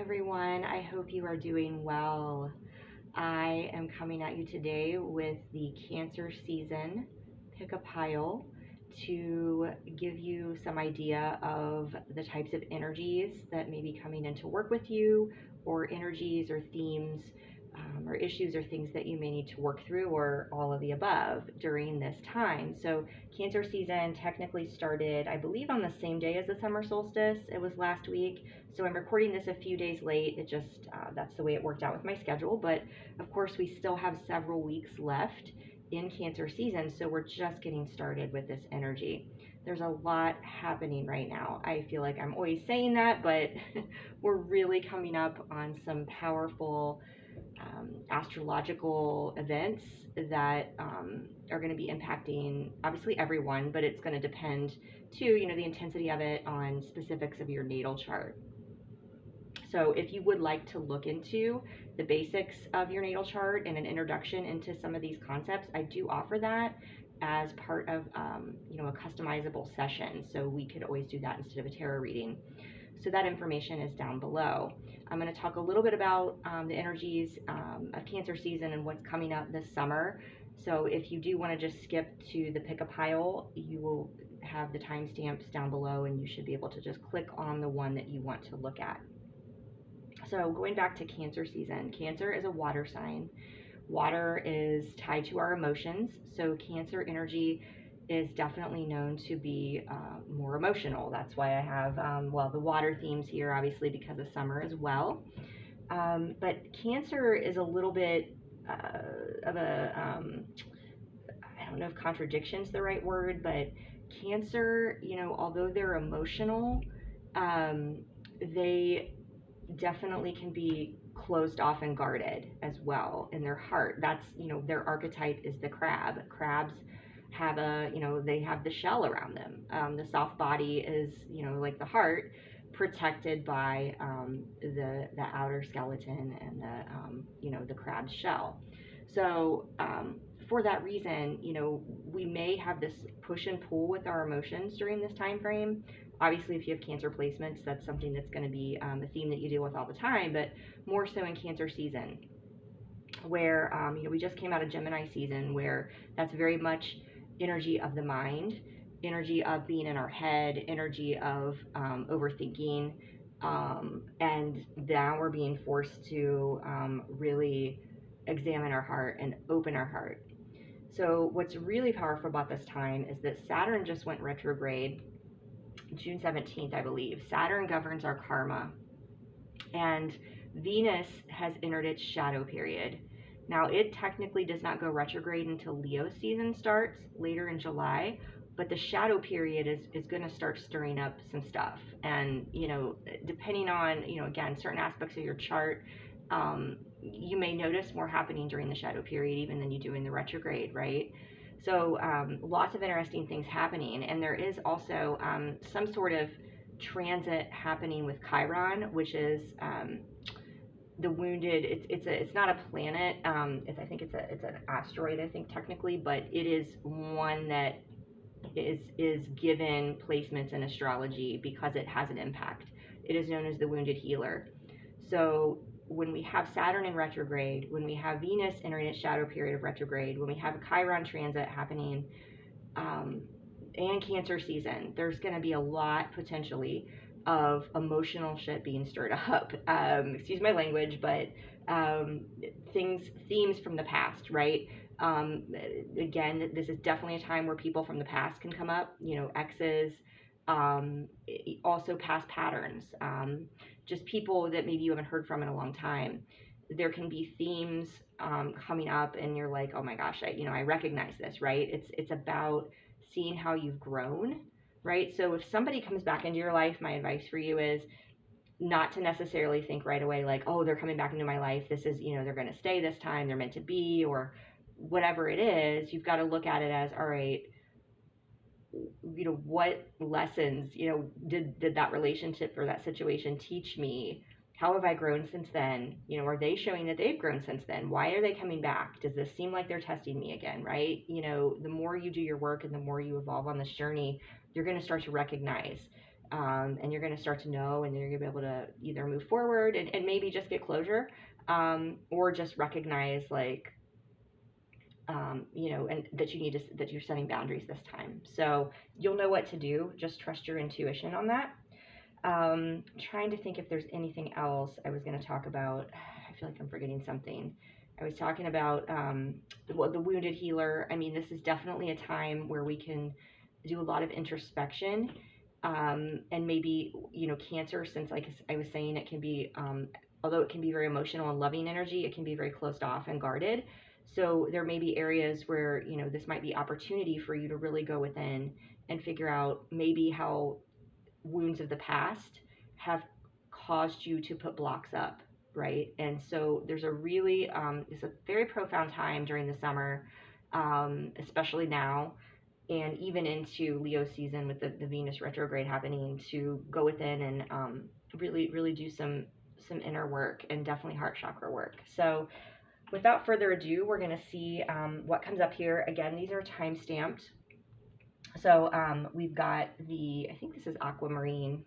everyone. I hope you are doing well. I am coming at you today with the Cancer season pick a pile to give you some idea of the types of energies that may be coming in to work with you, or energies or themes or issues or things that you may need to work through, or all of the above during this time. So Cancer season technically started, I believe, on the same day as the summer solstice. It was last week. So I'm recording this a few days late. It just, that's the way it worked out with my schedule. But of course, we still have several weeks left in Cancer season. So we're just getting started with this energy. There's a lot happening right now. I feel like I'm always saying that, but we're really coming up on some powerful astrological events that are going to be impacting obviously everyone, but it's going to depend too, the intensity of it on specifics of your natal chart. So if you would like to look into the basics of your natal chart and an introduction into some of these concepts, I do offer that as part of a customizable session. So we could always do that instead of a tarot reading. So that information is down below. I'm going to talk a little bit about the energies of Cancer season and what's coming up this summer. So if you do want to just skip to the pick a pile, you will have the timestamps down below, and you should be able to just click on the one that you want to look at. So going back to Cancer season, Cancer is a water sign. Water is tied to our emotions. So Cancer energy is definitely known to be more emotional. That's why I have, the water themes here, obviously, because of summer as well. But Cancer is a little bit of a, I don't know if contradiction's the right word, but Cancer, although they're emotional, they definitely can be closed off and guarded as well in their heart. That's, their archetype is the crab. Crabs have they have the shell around them. The soft body is, like the heart, protected by the outer skeleton and the crab's shell. So for that reason, we may have this push and pull with our emotions during this time frame. Obviously, if you have Cancer placements, that's something that's going to be a theme that you deal with all the time, but more so in Cancer season, where we just came out of Gemini season, where that's very much energy of the mind, energy of being in our head, energy of overthinking, and now we're being forced to really examine our heart and open our heart. So what's really powerful about this time is that Saturn just went retrograde June 17th, I believe. Saturn governs our karma, and Venus has entered its shadow period. Now, it technically does not go retrograde until Leo season starts later in July, but the shadow period is going to start stirring up some stuff. And, depending on, again, certain aspects of your chart, you may notice more happening during the shadow period even than you do in the retrograde, right? So lots of interesting things happening. And there is also some sort of transit happening with Chiron, which is the wounded. It's not a planet. I think it's an asteroid, I think, technically, but it is one that is given placements in astrology because it has an impact. It is known as the wounded healer. So when we have Saturn in retrograde, when we have Venus entering its shadow period of retrograde, when we have a Chiron transit happening, and Cancer season, there's going to be a lot potentially of emotional shit being stirred up. Excuse my language, but themes from the past, right? Again, this is definitely a time where people from the past can come up, exes, also past patterns, just people that maybe you haven't heard from in a long time. There can be themes coming up, and you're like, oh my gosh, I recognize this, right? It's about seeing how you've grown, right? So if somebody comes back into your life, my advice for you is not to necessarily think right away like, oh, they're coming back into my life. This is, they're going to stay this time. They're meant to be, or whatever it is. You've got to look at it as, all right, what lessons, did that relationship or that situation teach me? How have I grown since then? Are they showing that they've grown since then? Why are they coming back? Does this seem like they're testing me again, right? The more you do your work and the more you evolve on this journey, you're going to start to recognize And you're going to start to know, and then you're going to be able to either move forward and maybe just get closure, or just recognize like, and that you need to, that you're setting boundaries this time. So you'll know what to do. Just trust your intuition on that. Trying to think if there's anything else I was going to talk about. I feel like I'm forgetting something. I was talking about the wounded healer. I mean, this is definitely a time where we can do a lot of introspection, and maybe, Cancer, since like I was saying, it can be, although it can be very emotional and loving energy, it can be very closed off and guarded. So there may be areas where, this might be opportunity for you to really go within and figure out maybe how wounds of the past have caused you to put blocks up, right? And so there's a really, it's a very profound time during the summer, especially now, and even into Leo season with the Venus retrograde happening, to go within and really, really do some inner work, and definitely heart chakra work. So without further ado, we're going to see what comes up here. Again, these are time stamped. So we've got I think this is aquamarine.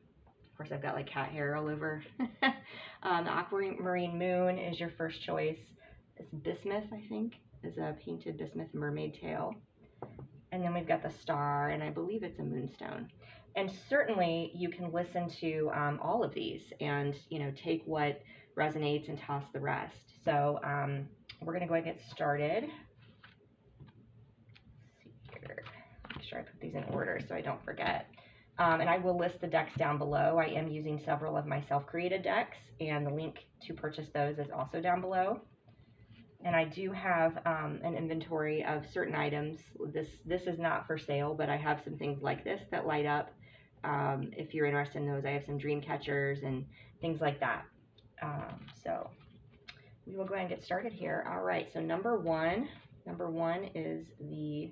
Of course, I've got like cat hair all over. The aquamarine moon is your first choice. It's bismuth, I think, is a painted bismuth mermaid tail. And then we've got the star, and I believe it's a moonstone. And certainly you can listen to all of these and, take what resonates and toss the rest. So we're going to go ahead and get started. Let's see here. Make sure I put these in order so I don't forget. And I will list the decks down below. I am using several of my self-created decks, and the link to purchase those is also down below. And I do have an inventory of certain items. This is not for sale, but I have some things like this that light up. If you're interested in those, I have some dream catchers and things like that. So we will go ahead and get started here. All right, so number one is the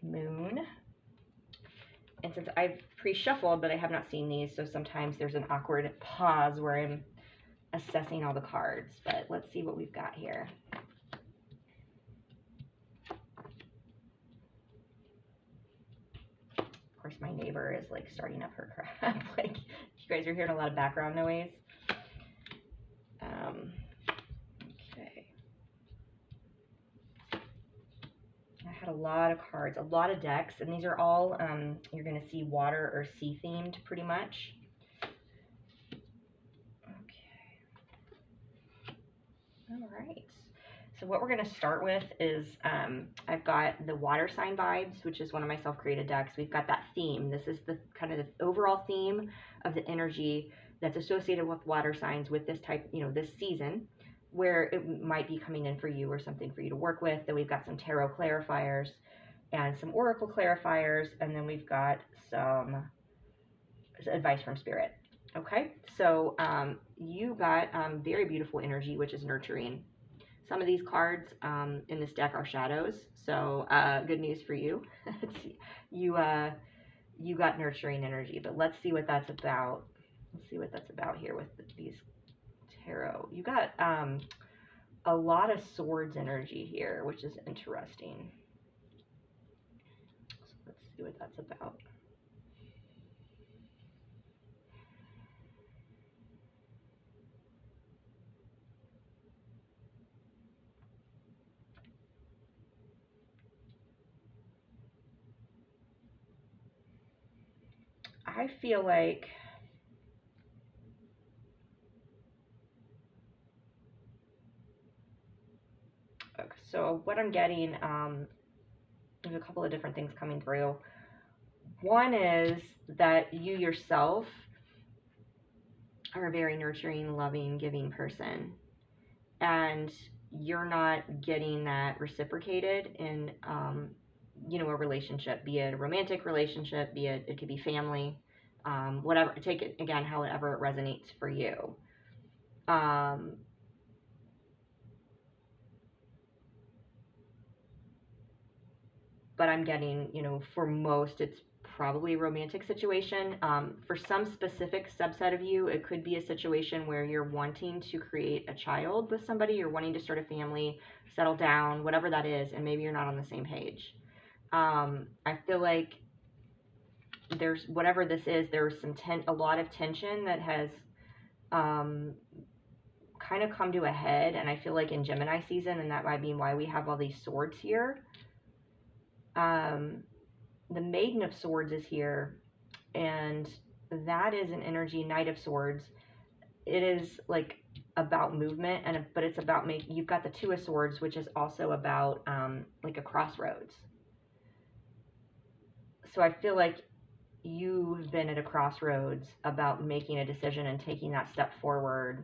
moon. And since I've pre-shuffled, but I have not seen these, so sometimes there's an awkward pause where I'm assessing all the cards. But let's see what we've got here. Of course, my neighbor is like starting up her crap. Like, you guys are hearing a lot of background noise. Okay. I had a lot of cards, a lot of decks, and these are all, you're going to see water or sea themed pretty much. Okay. All right. So what we're going to start with is, I've got the water sign vibes, which is one of my self-created decks. We've got that theme. This is the kind of the overall theme of the energy that's associated with water signs with this type, this season, where it might be coming in for you or something for you to work with. Then we've got some tarot clarifiers and some oracle clarifiers, and then we've got some advice from spirit. Okay, so you got very beautiful energy, which is nurturing. Some of these cards in this deck are shadows, so good news for you. You got nurturing energy, but let's see what that's about. Let's see what that's about here with these tarot. You got a lot of swords energy here, which is interesting. So let's see what that's about. I feel like so what I'm getting, there's a couple of different things coming through. One is that you yourself are a very nurturing, loving, giving person, and you're not getting that reciprocated in, a relationship, be it a romantic relationship, be it could be family, whatever. Take it again, however it resonates for you. But I'm getting, for most, it's probably a romantic situation. For some specific subset of you, it could be a situation where you're wanting to create a child with somebody, you're wanting to start a family, settle down, whatever that is, and maybe you're not on the same page. I feel like there's whatever this is, there's a lot of tension that has kind of come to a head, and I feel like in Gemini season, and that might be why we have all these swords here. The Maiden of Swords is here, and that is an energy. Knight of Swords. It is like about movement, but it's about making. You've got the Two of Swords, which is also about like a crossroads. So I feel like you've been at a crossroads about making a decision and taking that step forward.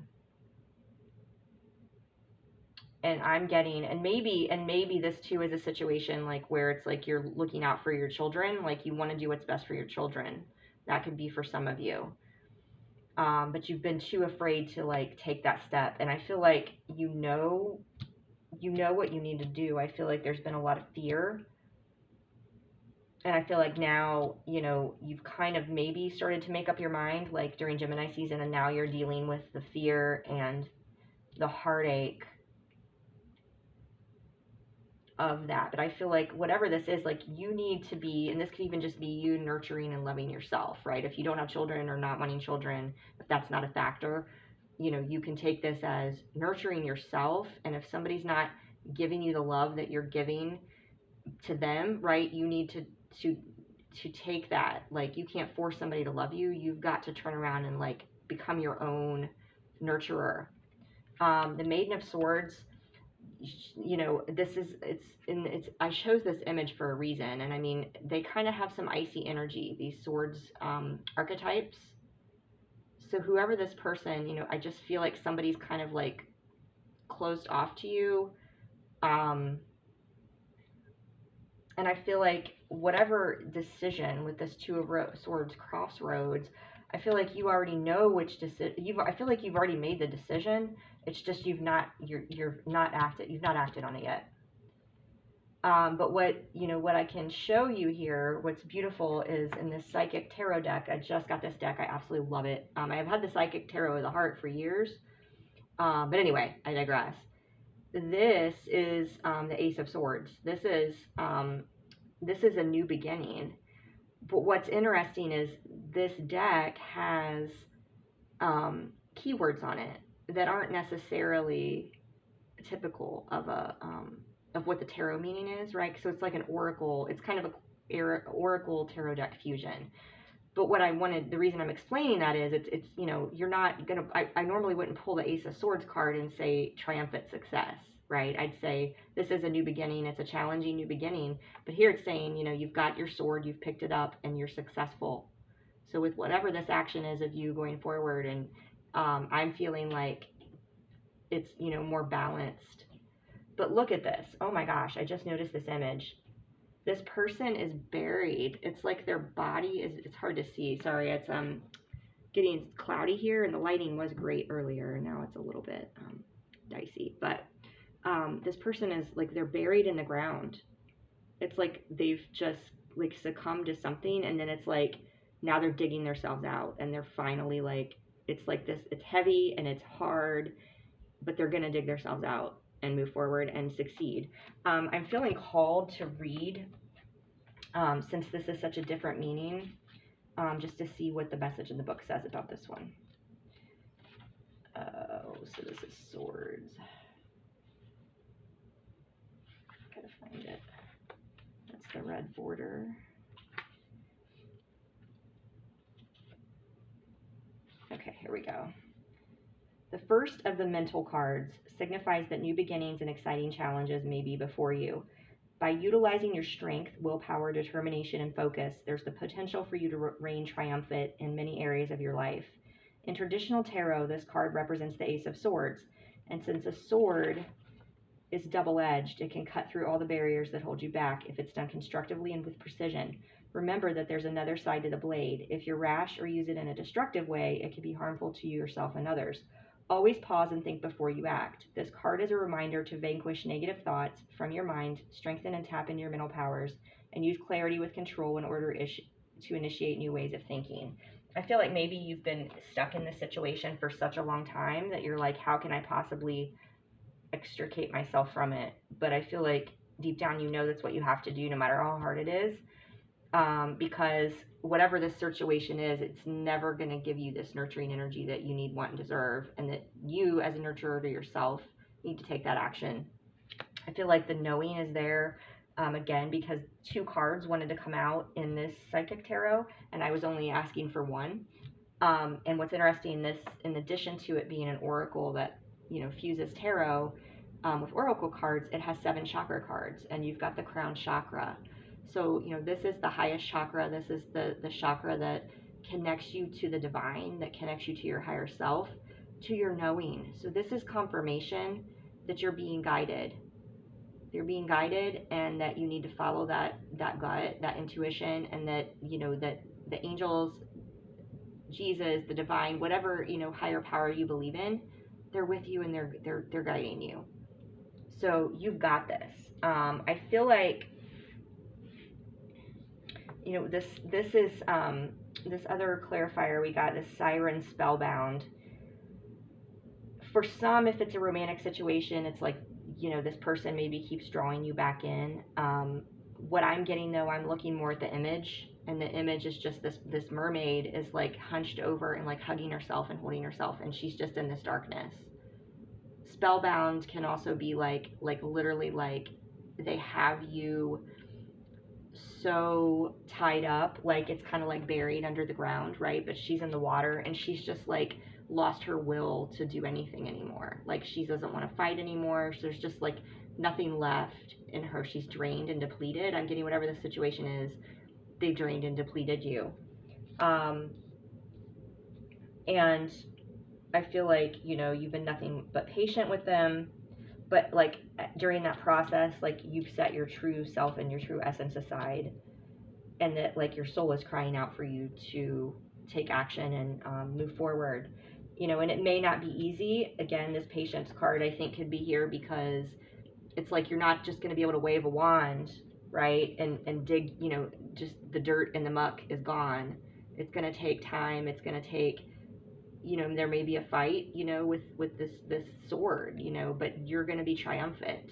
And I'm getting, and maybe this too is a situation like where it's like you're looking out for your children, like you want to do what's best for your children. That could be for some of you. But you've been too afraid to like take that step. And I feel like you know what you need to do. I feel like there's been a lot of fear. And I feel like now, you've kind of maybe started to make up your mind like during Gemini season, and now you're dealing with the fear and the heartache of that. But I feel like whatever this is, like you need to be, and this could even just be you nurturing and loving yourself, right? If you don't have children or not wanting children, if that's not a factor, you can take this as nurturing yourself. And if somebody's not giving you the love that you're giving to them, right, you need to take that. Like you can't force somebody to love you. You've got to turn around and like become your own nurturer. The Maiden of Swords, I chose this image for a reason. And I mean, they kind of have some icy energy, these swords archetypes. So whoever this person, I just feel like somebody's kind of like closed off to you. And I feel like whatever decision with this Two of Swords crossroads, I feel like you already know which decision. I feel like you've already made the decision. It's just you've not acted on it yet. But what I can show you here, what's beautiful is in this Psychic Tarot deck. I just got this deck. I absolutely love it. I have had the Psychic Tarot of the Heart for years. But anyway, I digress. This is the Ace of Swords. This is a new beginning. But what's interesting is this deck has keywords on it that aren't necessarily typical of what the tarot meaning is, right? So it's like an oracle. It's kind of a oracle tarot deck fusion. But the reason I'm explaining that is it's you're not gonna. I normally wouldn't pull the Ace of Swords card and say triumphant success, right? I'd say this is a new beginning. It's a challenging new beginning. But here it's saying, you've got your sword, you've picked it up, and you're successful. So with whatever this action is of you going forward, and I'm feeling like it's, more balanced. But look at this. Oh my gosh, I just noticed this image. This person is buried. It's like their body it's hard to see. Sorry, it's getting cloudy here, and the lighting was great earlier, and now it's a little bit dicey. But this person is like, they're buried in the ground. It's like they've just like succumbed to something, and then it's like now they're digging themselves out, and they're finally like, it's like this, it's heavy and it's hard, but they're gonna dig themselves out and move forward and succeed. I'm feeling called to read, since this is such a different meaning, just to see what the message in the book says about this one. So this is Swords. Gotta find it. That's the red border. Okay, here we go. The first of the mental cards signifies that new beginnings and exciting challenges may be before you. By utilizing your strength, willpower, determination, and focus, there's the potential for you to reign triumphant in many areas of your life. In traditional tarot, this card represents the Ace of Swords, and since a sword is double-edged, it can cut through all the barriers that hold you back if it's done constructively and with precision. Remember that there's another side to the blade. If you're rash or use it in a destructive way, it can be harmful to yourself and others. Always pause and think before you act. This card is a reminder to vanquish negative thoughts from your mind, strengthen and tap into your mental powers, and use clarity with control in order to initiate new ways of thinking. I feel like maybe you've been stuck in this situation for such a long time that you're like, how can I possibly extricate myself from it? But I feel like deep down you know that's what you have to do no matter how hard it is, because whatever this situation is, it's never going to give you this nurturing energy that you need, want, and deserve, and that you as a nurturer to yourself need to take that action. I feel like the knowing is there, again, because 2 cards wanted to come out in this psychic tarot, and I was only asking for 1. And what's interesting, this, in addition to it being an oracle that, fuses tarot with oracle cards, it has 7 chakra cards, and you've got the crown chakra. So, this is the highest chakra. This is the chakra that connects you to the divine, that connects you to your higher self, to your knowing. So this is confirmation that you're being guided. You're being guided, and that you need to follow that gut, that intuition, and that, that the angels, Jesus, the divine, whatever, higher power you believe in, they're with you, and they're guiding you. So you've got this. I feel like, this is this other clarifier we got, this siren spellbound. For some, if it's a romantic situation, it's like, this person maybe keeps drawing you back in. What I'm getting, though, I'm looking more at the image, and the image is just this mermaid is like hunched over and like hugging herself and holding herself, and she's just in this darkness. Spellbound can also be like literally like they have you so tied up, like it's kind of like buried under the ground, right? But she's in the water, and she's just like lost her will to do anything anymore. Like she doesn't want to fight anymore. So there's just like nothing left in her. She's drained and depleted. I'm getting whatever the situation is, they've drained and depleted you. And I feel like, you've been nothing but patient with them. But like during that process, like you've set your true self and your true essence aside, and that like your soul is crying out for you to take action and move forward. And it may not be easy. Again, this patience card, I think, could be here because it's like you're not just going to be able to wave a wand, right? And dig, just the dirt and the muck is gone. It's going to take time. It's going to take, there may be a fight, with this sword, but you're going to be triumphant.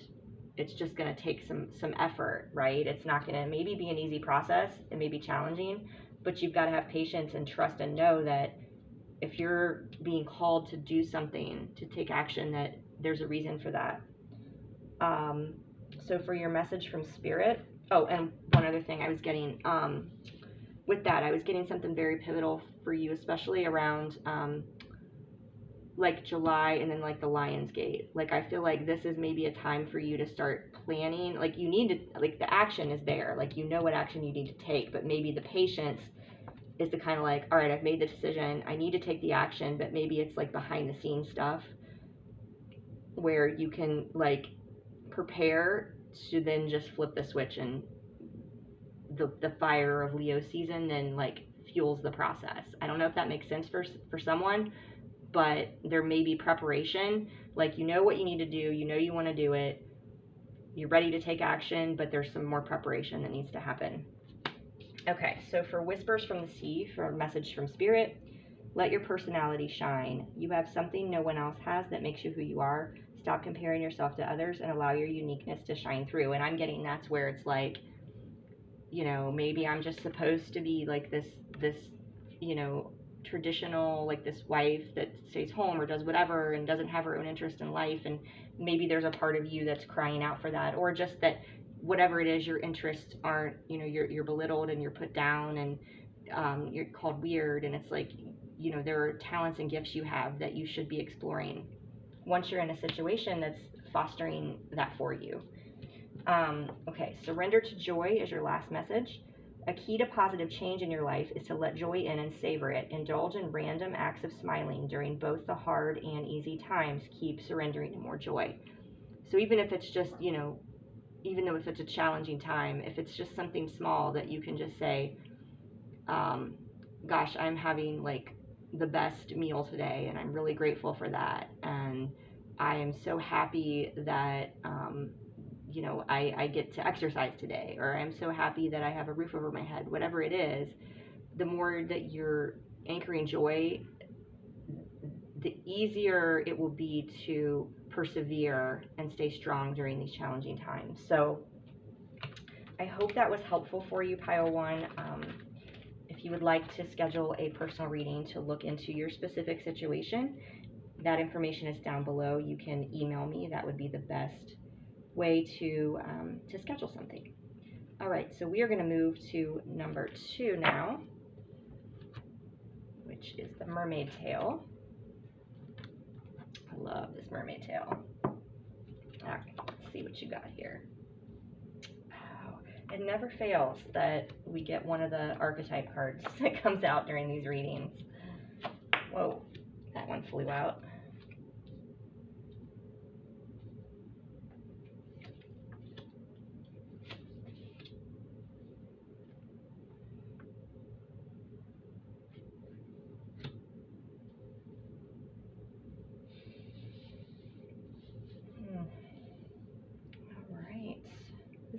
It's just going to take some effort, right? It's not going to maybe be an easy process. It may be challenging, but you've got to have patience and trust and know that if you're being called to do something, to take action, that there's a reason for that. So for your message from Spirit, and one other thing I was getting, with that, I was getting something very pivotal for you, especially around, like July and then like the Lion's Gate. Like I feel like this is maybe a time for you to start planning. Like you need to, like the action is there, like what action you need to take, but maybe the patience is to kind of like, all right, I've made the decision, I need to take the action, but maybe it's like behind the scenes stuff where you can like prepare to then just flip the switch, and the fire of Leo season then like fuels the process. I don't know if that makes sense for someone, but there may be preparation, like what you need to do, you want to do it, you're ready to take action, but there's some more preparation that needs to happen. Okay, so for Whispers from the Sea, for a message from Spirit, let your personality shine. You have something no one else has that makes you who you are. Stop comparing yourself to others and allow your uniqueness to shine through. And I'm getting that's where it's like, maybe I'm just supposed to be like this, traditional, like this wife that stays home or does whatever and doesn't have her own interest in life. And maybe there's a part of you that's crying out for that, or just that whatever it is, your interests aren't, you're belittled and you're put down, and you're called weird. And it's like, there are talents and gifts you have that you should be exploring once you're in a situation that's fostering that for you. Okay, surrender to joy is your last message. A key to positive change in your life is to let joy in and savor it. Indulge in random acts of smiling during both the hard and easy times. Keep surrendering to more joy. So even if it's just, even though if it's a challenging time, if it's just something small that you can just say, gosh, I'm having like the best meal today, and I'm really grateful for that. And I am so happy that, I get to exercise today, or I'm so happy that I have a roof over my head. Whatever it is, the more that you're anchoring joy, the easier it will be to persevere and stay strong during these challenging times. So I hope that was helpful for you, Pile 1. If If you would like to schedule a personal reading to look into your specific situation, that information is down below. You can email me. That would be the best way to schedule something. All right, so we are going to move to number 2 now, which is the mermaid tail. I love this mermaid tail. All right, let's see what you got here. Oh, it never fails that we get one of the archetype cards that comes out during these readings. Whoa, that one flew out.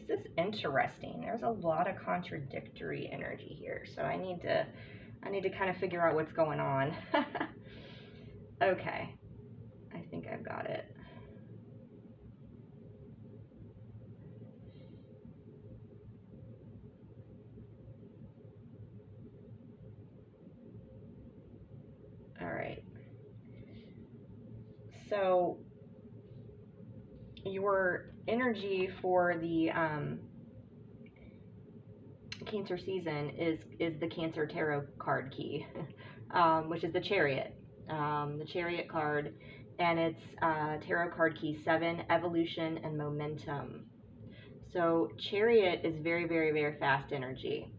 This is interesting. There's a lot of contradictory energy here, so I need to kind of figure out what's going on. Okay, I think I've got it. All right. So your energy for the Cancer season is the Cancer tarot card key, which is the Chariot. The Chariot card, and it's tarot card key 7, evolution and momentum. So Chariot is very, very, very fast energy.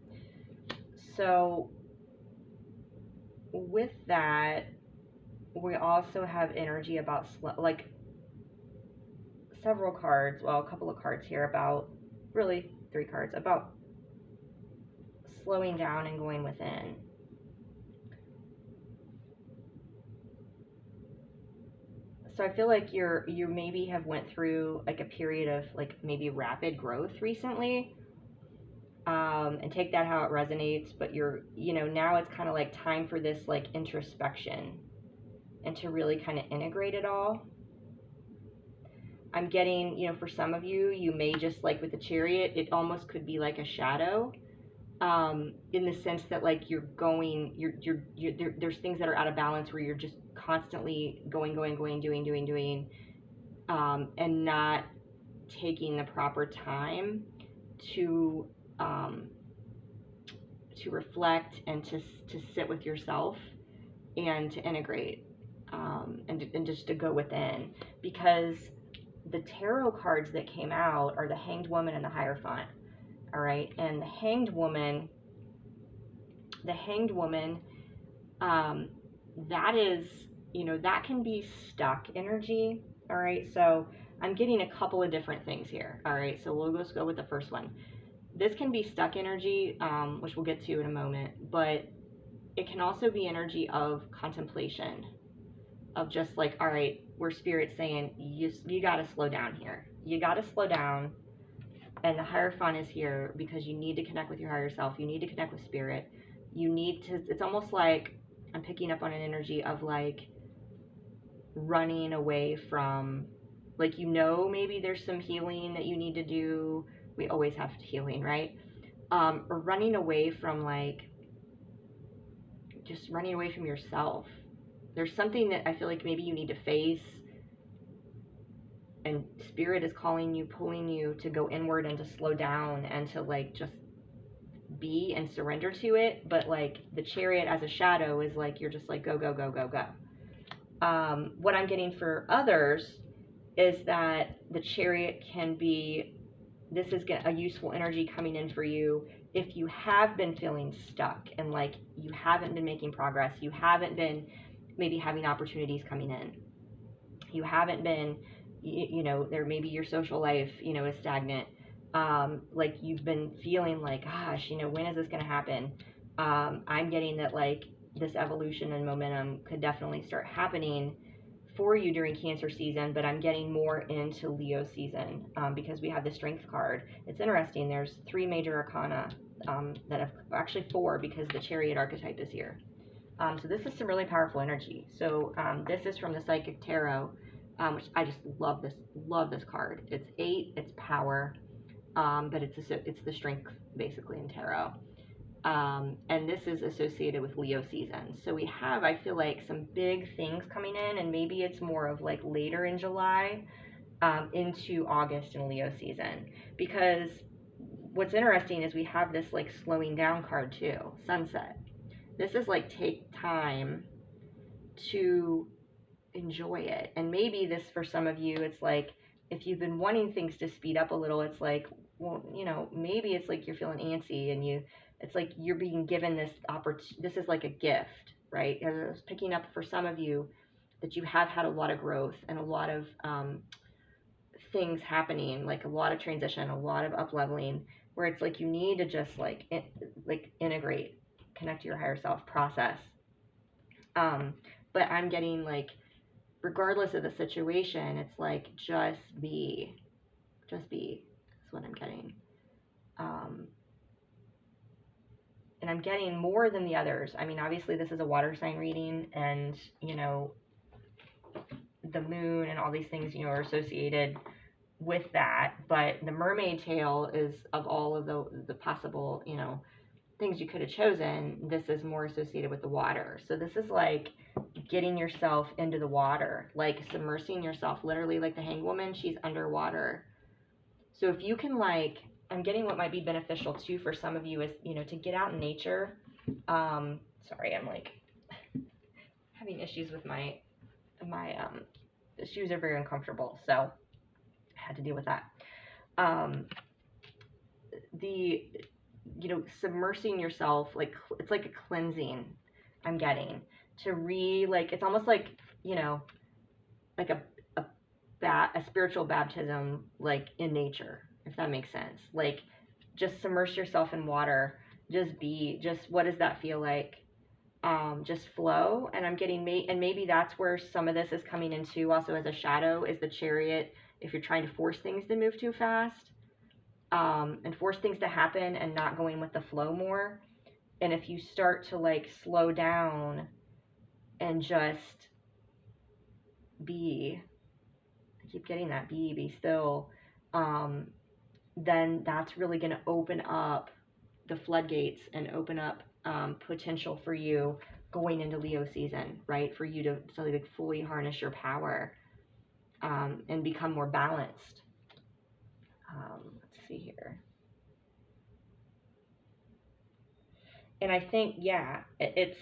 So with that, we also have energy about like several cards, well, a couple of cards here about, really 3 cards, about slowing down and going within. So I feel like you maybe have went through like a period of like maybe rapid growth recently, and take that how it resonates, but now it's kind of like time for this like introspection and to really kind of integrate it all. I'm getting, for some of you, you may just like with the Chariot, it almost could be like a shadow, in the sense that like there's things that are out of balance where you're just constantly going, doing, and not taking the proper time to reflect and to sit with yourself and to integrate, and just to go within, because the tarot cards that came out are the Hanged Woman and the Hierophant. All right, and the Hanged Woman, that is, that can be stuck energy. All right, so I'm getting a couple of different things here. All right, so we'll just go with the first one. This can be stuck energy, which we'll get to in a moment, but it can also be energy of contemplation, of just like, all right, where Spirit's saying, you got to slow down here. You got to slow down. And the Hierophant is here because you need to connect with your higher self. You need to connect with Spirit. You need to, it's almost like I'm picking up on an energy of like running away from, like, maybe there's some healing that you need to do. We always have healing, right? Or running away from like, just running away from yourself. There's something that I feel like maybe you need to face, and Spirit is calling you, pulling you to go inward and to slow down and to like just be and surrender to it. But like the Chariot as a shadow is like, you're just like, go. What I'm getting for others is that the Chariot can be, this is a useful energy coming in for you if you have been feeling stuck and like you haven't been making progress, you haven't been maybe having opportunities coming in, you haven't been, there maybe your social life, is stagnant. Like you've been feeling like, gosh, when is this going to happen? I'm getting that like this evolution and momentum could definitely start happening for you during Cancer season, but I'm getting more into Leo season, because we have the Strength card. It's interesting. There's 3 major arcana, that have actually 4, because the Chariot archetype is here. So this is some really powerful energy. So this is from the Psychic Tarot, which I just love this card. It's 8, it's power, but it's the strength basically in tarot. And this is associated with Leo season. So we have, I feel like, some big things coming in, and maybe it's more of like later in July into August in Leo season. Because what's interesting is we have this like slowing down card too, sunset. This is like take time to enjoy it. And maybe this for some of you, it's like if you've been wanting things to speed up a little, it's like, well, you know, maybe it's like you're feeling antsy and it's like you're being given this opportunity. This is like a gift, right? I was picking up for some of you that you have had a lot of growth and a lot of things happening, like a lot of transition, a lot of up leveling, where it's like you need to just like integrate, connect to your higher self, process. But I'm getting like, regardless of the situation, it's like just be. That's what I'm getting. And I'm getting more than the others. I mean, obviously this is a water sign reading, and you know, the moon and all these things, you know, are associated with that. But the mermaid tail is, of all of the possible, you know, things you could have chosen, this is more associated with the water. So this is like getting yourself into the water, like submersing yourself, literally like the hanged woman, she's underwater. So if you can, like, I'm getting what might be beneficial too for some of you is, you know, to get out in nature. Sorry, I'm like having issues with my the shoes are very uncomfortable, so I had to deal with that. You know, submersing yourself, like it's like a cleansing I'm getting to like, it's almost like, you know, like a spiritual baptism, like in nature, if that makes sense. Like just submerge yourself in water, just what does that feel like? Just flow. And I'm getting and maybe that's where some of this is coming into also as a shadow, is the Chariot. If you're trying to force things to move too fast, and force things to happen and not going with the flow more. And if you start to like slow down and just be, I keep getting that, be still, then that's really going to open up the floodgates and open up potential for you going into Leo season, right? For you to like fully harness your power and become more balanced. Let's see here. And I think, yeah, it's,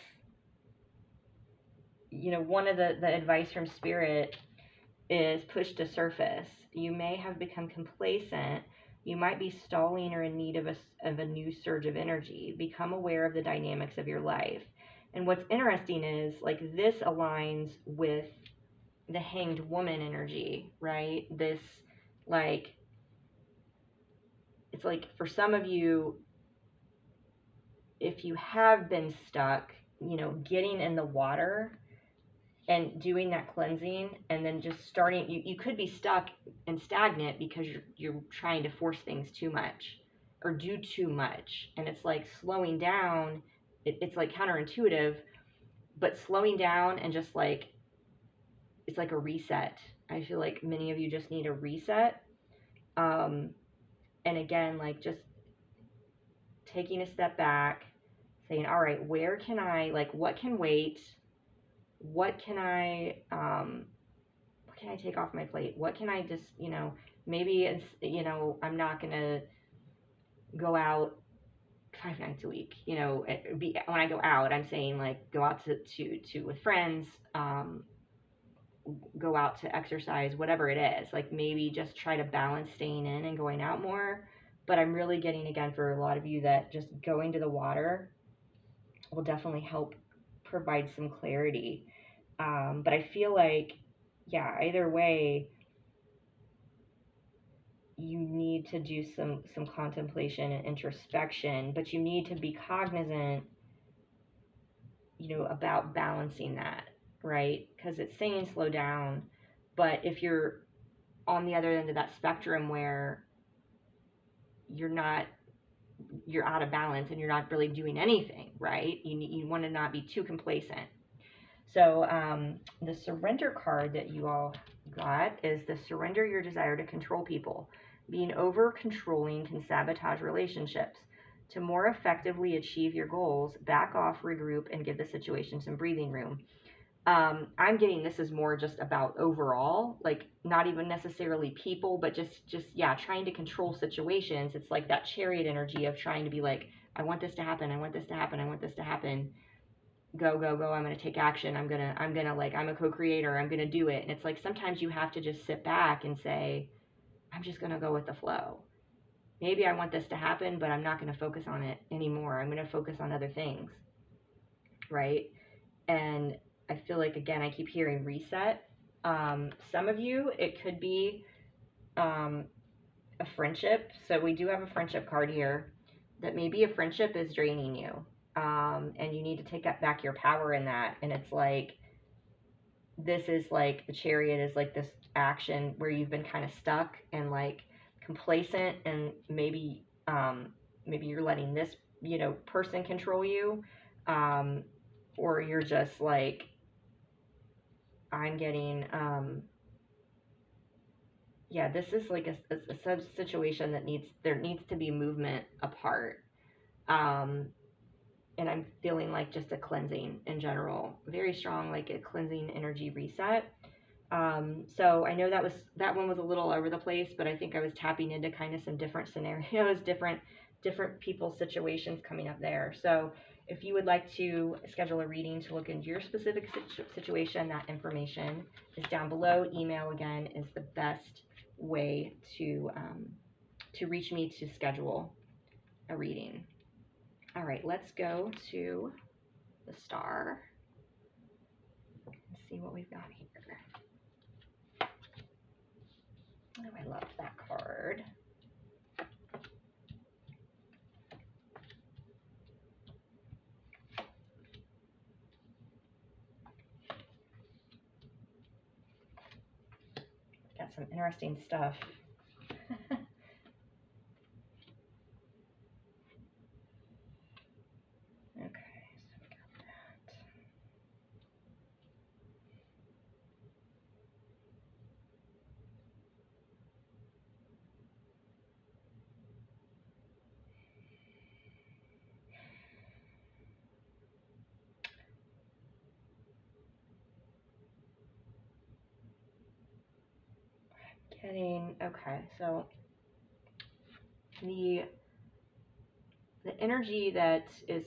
you know, one of the advice from Spirit is push to surface. You may have become complacent. You might be stalling or in need of a new surge of energy. Become aware of the dynamics of your life. And what's interesting is, like, this aligns with the hanged woman energy, right? This, like, it's like for some of you, if you have been stuck, you know, getting in the water and doing that cleansing, and then just starting, you could be stuck and stagnant because you're trying to force things too much or do too much. And it's like slowing down, it's like counterintuitive, but slowing down and just like, it's like a reset. I feel like many of you just need a reset. And again, like just taking a step back, saying, all right, where can I, like, what can wait? What can I take off my plate? What can I just, you know, maybe it's, you know, I'm not going to go out 5 nights a week, you know, when I go out, I'm saying like go out to with friends, go out to exercise, whatever it is, like maybe just try to balance staying in and going out more. But I'm really getting, again, for a lot of you, that just going to the water will definitely help provide some clarity. But I feel like, yeah, either way, you need to do some contemplation and introspection, but you need to be cognizant, you know, about balancing that, right? Because it's saying slow down, but if you're on the other end of that spectrum where you're out of balance and you're not really doing anything, right? You want to not be too complacent. So the surrender card that you all got is the surrender your desire to control people. Being over controlling can sabotage relationships. To more effectively achieve your goals, back off, regroup, and give the situation some breathing room. I'm getting this is more just about overall, like not even necessarily people, but just yeah, trying to control situations. It's like that chariot energy of trying to be like, I want this to happen, I want this to happen, I want this to happen. Go, go, go. I'm gonna take action. I'm gonna like I'm a co-creator. I'm gonna do it. And it's like sometimes you have to just sit back and say, I'm just gonna go with the flow. Maybe I want this to happen, but I'm not gonna focus on it anymore. I'm gonna focus on other things, right? And I feel like again, I keep hearing reset. Some of you, it could be um, a friendship. So we do have a friendship card here. That maybe a friendship is draining you, and you need to take back your power in that. And it's like this is like the chariot is like this action where you've been kind of stuck and like complacent, and maybe you're letting this person control you, um, or you're just like I'm getting, yeah, this is like a situation that there needs to be movement apart. Um, and I'm feeling like just a cleansing in general, very strong, like a cleansing energy reset. So I know that one was a little over the place, but I think I was tapping into kind of some different scenarios, different people's situations coming up there. So if you would like to schedule a reading to look into your specific situation, that information is down below. Email again is the best way to reach me to schedule a reading. All right, let's go to the star and see what we've got here. Oh, I love that card. Got some interesting stuff. Okay, so we got that. Okay, so the energy that is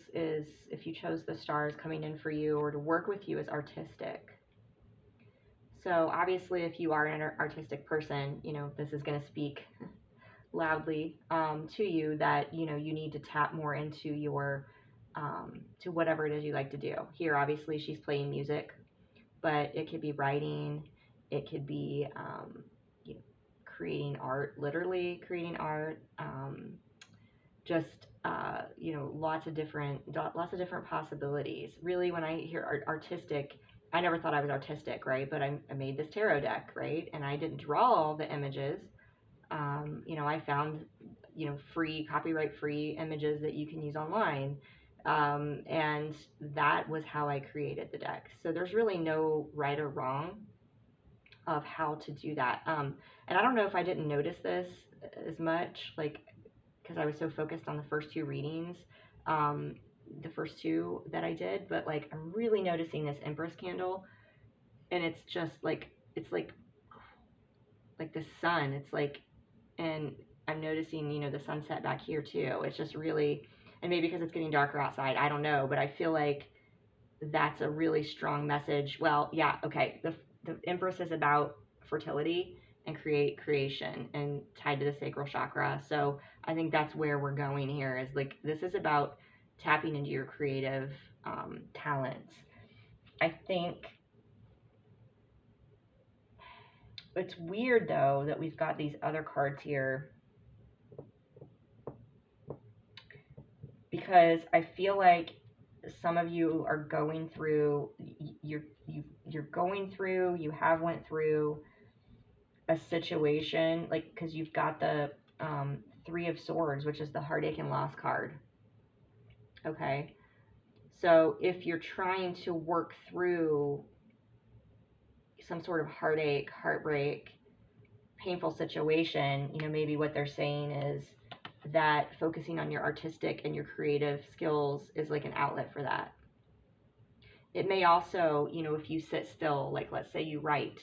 if you chose the stars coming in for you or to work with you is artistic. So obviously if you are an artistic person, this is going to speak loudly to you that you need to tap more into your to whatever it is you like to do. Here obviously she's playing music, but it could be writing, it could be creating art, literally creating art, just lots of different possibilities. Really, when I hear artistic, I never thought I was artistic, right? But I made this tarot deck, right? And I didn't draw all the images. I found free, copyright free images that you can use online. And that was how I created the deck. So there's really no right or wrong of how to do that. And I don't know if I didn't notice this as much, like, because I was so focused on the first two readings, the first two that I did, but like, I'm really noticing this Empress candle, and it's just like, it's like the sun, it's like, and I'm noticing, the sunset back here too. It's just really, and maybe because it's getting darker outside, I don't know, but I feel like that's a really strong message. Well, yeah, okay. The Empress is about fertility and creation and tied to the sacral chakra. So I think that's where we're going here, is like, this is about tapping into your creative talents. I think it's weird though that we've got these other cards here, because I feel like some of you are going through, you have went through a situation, like, because you've got the Three of Swords, which is the heartache and loss card. Okay, so if you're trying to work through some sort of heartache, heartbreak, painful situation, maybe what they're saying is that focusing on your artistic and your creative skills is like an outlet for that. It may also, if you sit still, like let's say you write,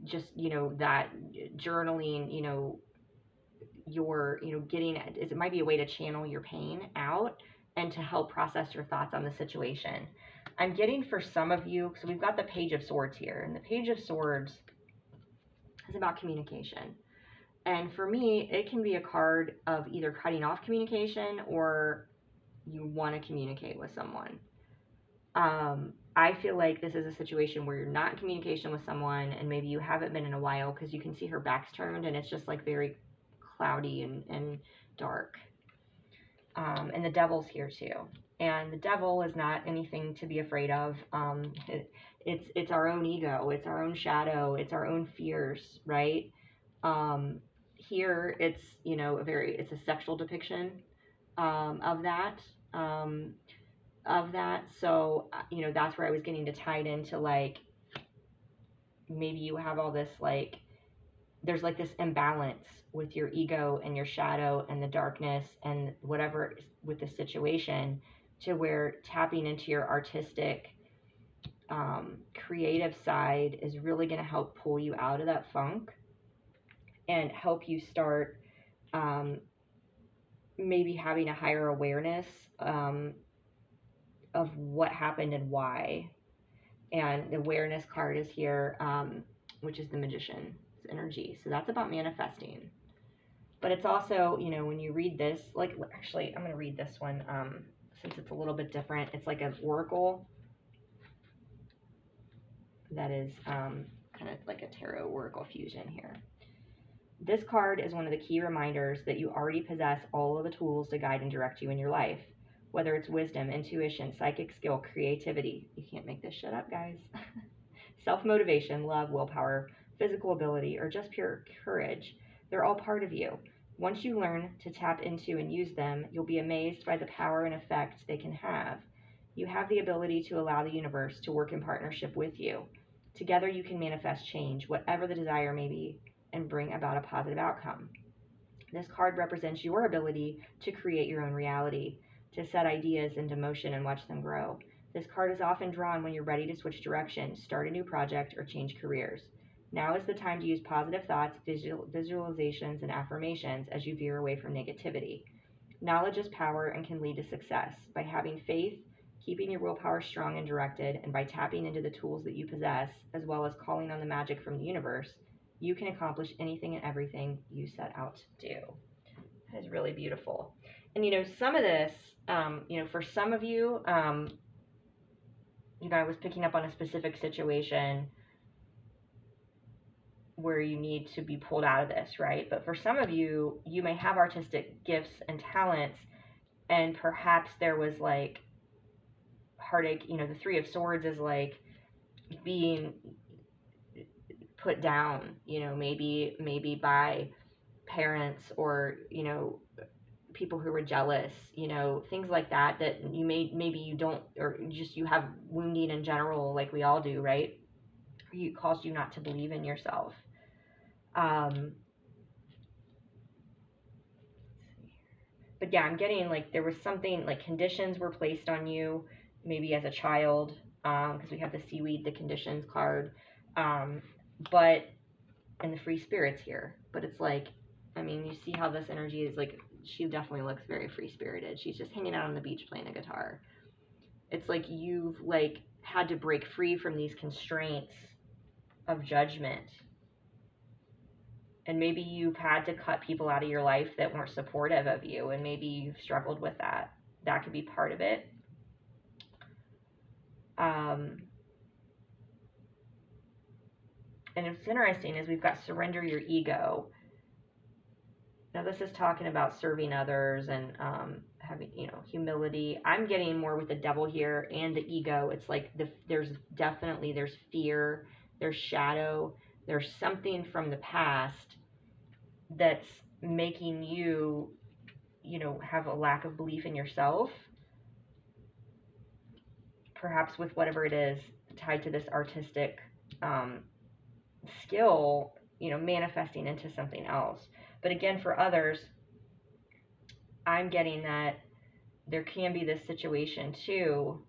just, that journaling, you're, getting it might be a way to channel your pain out and to help process your thoughts on the situation. I'm getting for some of you, so we've got the Page of Swords here, and the Page of Swords is about communication. And for me, it can be a card of either cutting off communication or you want to communicate with someone. I feel like this is a situation where you're not in communication with someone, and maybe you haven't been in a while, because you can see her back's turned and it's just like very cloudy and dark. And the devil's here too. And the devil is not anything to be afraid of. It's our own ego, it's our own shadow, it's our own fears, right? Here it's, it's a sexual depiction of that. So, that's where I was getting to tie it into, like, maybe you have all this, like, there's like this imbalance with your ego and your shadow and the darkness and whatever with the situation, to where tapping into your artistic, creative side is really going to help pull you out of that funk and help you start maybe having a higher awareness of what happened and why. And the awareness card is here, which is the Magician's energy. So that's about manifesting. But it's also, when you read this, like, actually, I'm going to read this one since it's a little bit different. It's like an oracle that is kind of like a tarot oracle fusion here. This card is one of the key reminders that you already possess all of the tools to guide and direct you in your life. Whether it's wisdom, intuition, psychic skill, creativity. You can't make this shit up, guys. Self-motivation, love, willpower, physical ability, or just pure courage. They're all part of you. Once you learn to tap into and use them, you'll be amazed by the power and effect they can have. You have the ability to allow the universe to work in partnership with you. Together you can manifest change, whatever the desire may be, and bring about a positive outcome. This card represents your ability to create your own reality, to set ideas into motion and watch them grow. This card is often drawn when you're ready to switch directions, start a new project, or change careers. Now is the time to use positive thoughts, visualizations, and affirmations as you veer away from negativity. Knowledge is power and can lead to success. By having faith, keeping your willpower strong and directed, and by tapping into the tools that you possess, as well as calling on the magic from the universe, you can accomplish anything and everything you set out to do. That is really beautiful. And, some of this, for some of you, I was picking up on a specific situation where you need to be pulled out of this, right? But for some of you, you may have artistic gifts and talents, and perhaps there was, like, heartache. The Three of Swords is, like, being put down, maybe by parents or, people who were jealous, things like that maybe you don't, or just you have wounding in general, like we all do, right? It caused you not to believe in yourself. But yeah, I'm getting, like, there was something, like, conditions were placed on you, maybe as a child, because we have the seaweed, the conditions card, and the free spirits here. But it's like, you see how this energy is, like, she definitely looks very free-spirited. She's just hanging out on the beach playing a guitar. It's like you've, like, had to break free from these constraints of judgment. And maybe you've had to cut people out of your life that weren't supportive of you, and maybe you've struggled with that. That could be part of it. And what's interesting is we've got surrender your ego. Now, this is talking about serving others and having, humility. I'm getting more with the devil here and the ego. It's like there's fear, there's shadow, there's something from the past that's making you, have a lack of belief in yourself. Perhaps with whatever it is tied to this artistic skill, manifesting into something else. But again, for others, I'm getting that there can be this situation too,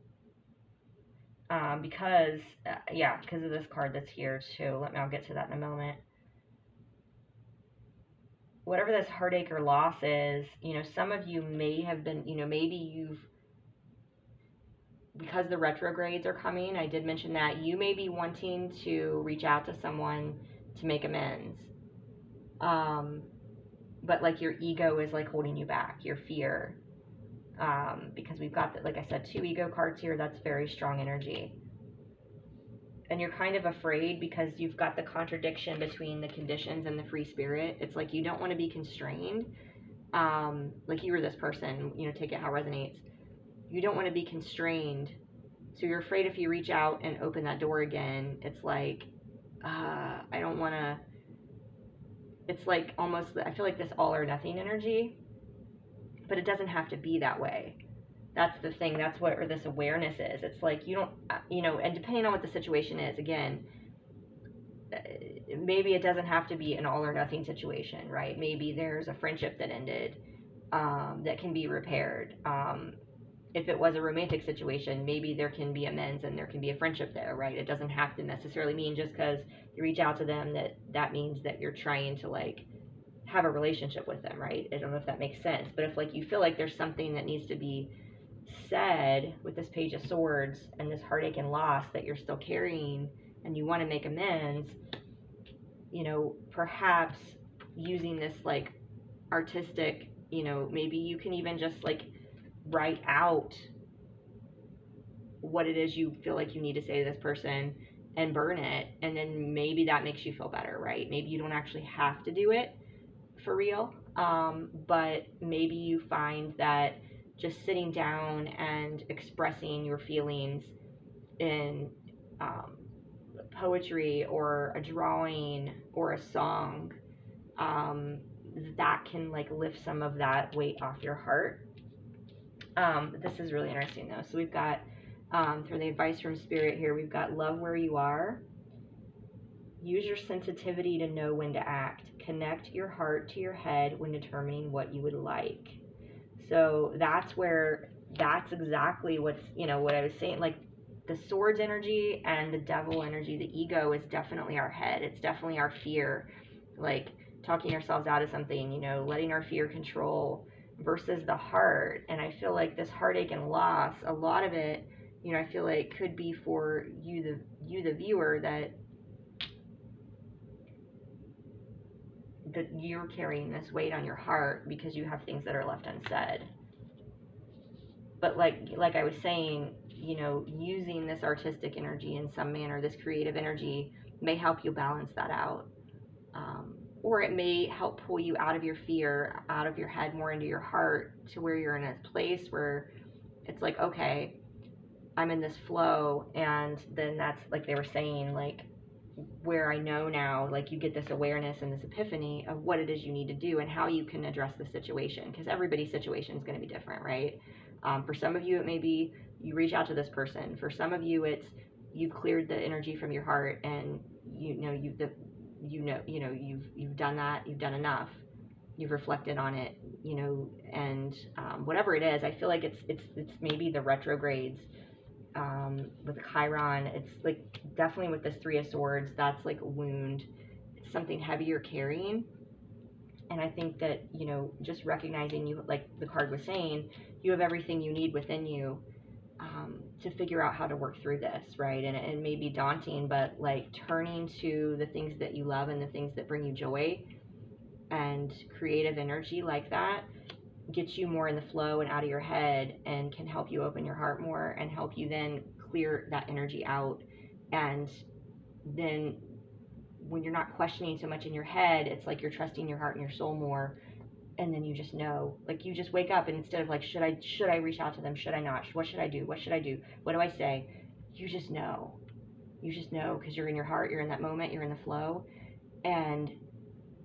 because of this card that's here too. I'll get to that in a moment. Whatever this heartache or loss is, some of you may have been, maybe you've, because the retrogrades are coming, I did mention that you may be wanting to reach out to someone to make amends. But like your ego is like holding you back, your fear. Because we've got, like I said, 2 ego cards here. That's very strong energy. And you're kind of afraid because you've got the contradiction between the conditions and the free spirit. It's like you don't want to be constrained. Like you were this person, take it how it resonates. You don't want to be constrained. So you're afraid if you reach out and open that door again, it's like, I don't want to. It's like almost, I feel like this all or nothing energy. But it doesn't have to be that way. That's the thing. That's what this awareness is. It's like you don't, and depending on what the situation is, again, maybe it doesn't have to be an all or nothing situation, right? Maybe there's a friendship that ended that can be repaired. If it was a romantic situation, maybe there can be amends and there can be a friendship there, right? It doesn't have to necessarily mean just because you reach out to them that means that you're trying to like have a relationship with them, right? I don't know if that makes sense, but if like you feel like there's something that needs to be said with this Page of Swords and this heartache and loss that you're still carrying and you want to make amends, perhaps using this like artistic, maybe you can even just like write out what it is you feel like you need to say to this person and burn it, and then maybe that makes you feel better, right? Maybe you don't actually have to do it for real, but maybe you find that just sitting down and expressing your feelings in poetry or a drawing or a song, that can like lift some of that weight off your heart. This is really interesting though. So we've got, through the advice from Spirit here, we've got love where you are. Use your sensitivity to know when to act. Connect your heart to your head when determining what you would like. So that's exactly what's, what I was saying, like the swords energy and the devil energy, the ego is definitely our head. It's definitely our fear, like talking ourselves out of something, letting our fear control versus the heart. And I feel like this heartache and loss, a lot of it, I feel like could be for you, the viewer, that you're carrying this weight on your heart because you have things that are left unsaid. But like I was saying, using this artistic energy in some manner, this creative energy may help you balance that out. Or it may help pull you out of your fear, out of your head, more into your heart, to where you're in a place where it's like, okay, I'm in this flow. And then that's, like they were saying, like, where I know now, like you get this awareness and this epiphany of what it is you need to do and how you can address the situation, because everybody's situation is going to be different, right? For some of you, it may be you reach out to this person. For some of you, it's you've cleared the energy from your heart, and you've done that. You've done enough. You've reflected on it, and whatever it is, I feel like it's maybe the retrogrades. With Chiron, it's like definitely with this 3 of Swords, that's like a wound. It's something heavy you're carrying. And I think that, just recognizing you, like the card was saying, you have everything you need within you to figure out how to work through this, right? And it may be daunting, but like turning to the things that you love and the things that bring you joy and creative energy like that gets you more in the flow and out of your head, and can help you open your heart more and help you then clear that energy out. And then when you're not questioning so much in your head, it's like you're trusting your heart and your soul more. And then you just know, like you just wake up, and instead of like, should I reach out to them? Should I not? What should I do? What should I do? What do I say? You just know because you're in your heart, you're in that moment, you're in the flow, and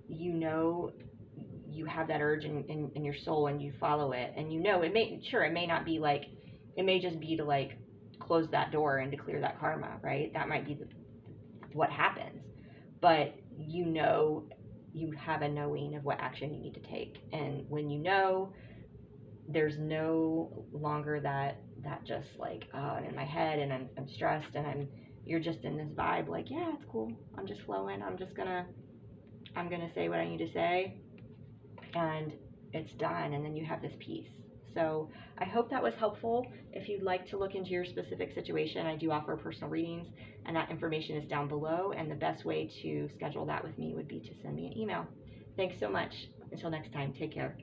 you have that urge in your soul, and you follow it, and it may not be like, it may just be to like close that door and to clear that karma, right? That might be what happens, but you have a knowing of what action you need to take. And when you know, there's no longer that just like, oh, I'm in my head and I'm stressed and you're just in this vibe like, yeah, it's cool. I'm just flowing. I'm gonna say what I need to say, and it's done. And then you have this peace. So I hope that was helpful. If you'd like to look into your specific situation, I do offer personal readings, and that information is down below. And the best way to schedule that with me would be to send me an email. Thanks so much. Until next time, take care.